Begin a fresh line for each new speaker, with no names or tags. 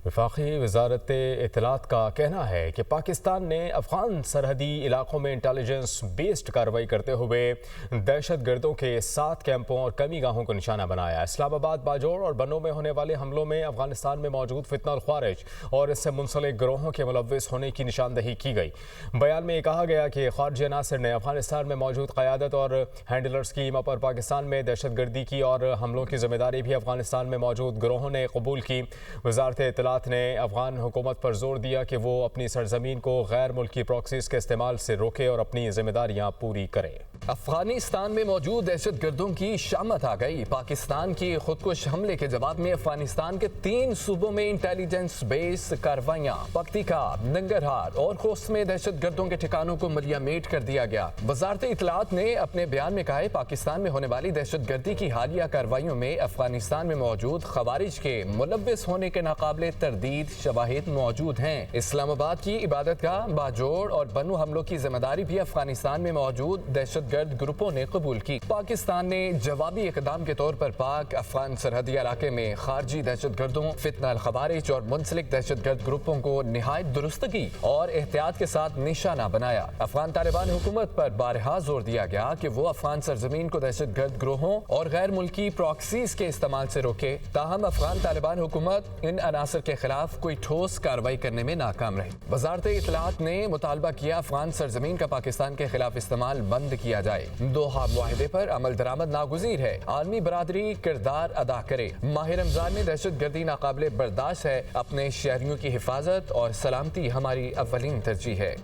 وفاقی وزارت اطلاعات کا کہنا ہے کہ پاکستان نے افغان سرحدی علاقوں میں انٹیلیجنس بیسڈ کارروائی کرتے ہوئے دہشت گردوں کے 7 کیمپوں اور کمی گاہوں کو نشانہ بنایا۔ اسلام آباد، باجوڑ اور بنوں میں ہونے والے حملوں میں افغانستان میں موجود فتنہ الخوارج اور اس سے منسلک گروہوں کے ملوث ہونے کی نشاندہی کی گئی۔ بیان میں یہ کہا گیا کہ خارجہ عناصر نے افغانستان میں موجود قیادت اور ہینڈلرز کی پر پاکستان میں دہشت گردی کی اور حملوں کی ذمہ داری بھی افغانستان میں موجود گروہوں نے قبول کی۔ وزارت اطلاعات نے افغان حکومت پر زور دیا کہ وہ اپنی سرزمین کو غیر ملکی پراکسیز کے استعمال سے روکے اور اپنی ذمہ داریاں پوری کرے۔
افغانستان میں موجود دہشت گردوں کی شامت آ گئی۔ پاکستان کی خودکش حملے کے جواب میں افغانستان کے 3 صوبوں میں انٹیلیجنس بیس کارروائیاں، پکتیکا، ننگرہار اور خوست میں دہشت گردوں کے ٹھکانوں کو ملیہ میٹ کر دیا گیا۔ وزارت اطلاعات نے اپنے بیان میں کہا ہے پاکستان میں ہونے والی دہشت گردی کی حالیہ کارروائیوں میں افغانستان میں موجود خوارج کے ملوث ہونے کے ناقابل تردید شواہد موجود ہیں۔ اسلام آباد کی عبادت گاہ، باجوڑ اور بنو حملوں کی ذمہ داری بھی افغانستان میں موجود دہشت گرد گروپوں نے قبول کی۔ پاکستان نے جوابی اقدام کے طور پر پاک افغان سرحدی علاقے میں خارجی دہشت گردوں، فتنہ الخوارج اور منسلک دہشت گرد گروپوں کو نہایت درستگی اور احتیاط کے ساتھ نشانہ بنایا۔ افغان طالبان حکومت پر بارہا زور دیا گیا کہ وہ افغان سرزمین کو دہشت گرد گروہوں اور غیر ملکی پراکسیز کے استعمال سے روکے، تاہم افغان طالبان حکومت ان عناصر کے خلاف کوئی ٹھوس کارروائی کرنے میں ناکام رہی۔ وزارت اطلاعات نے مطالبہ کیا افغان سرزمین کا پاکستان کے خلاف استعمال بند کیا جائے۔ دوحہ معاہدے پر عمل درآمد ناگزیر ہے، عالمی برادری کردار ادا کرے۔ ماہ رمضان میں دہشت گردی ناقابل برداشت ہے، اپنے شہریوں کی حفاظت اور سلامتی ہماری اولین ترجیح ہے۔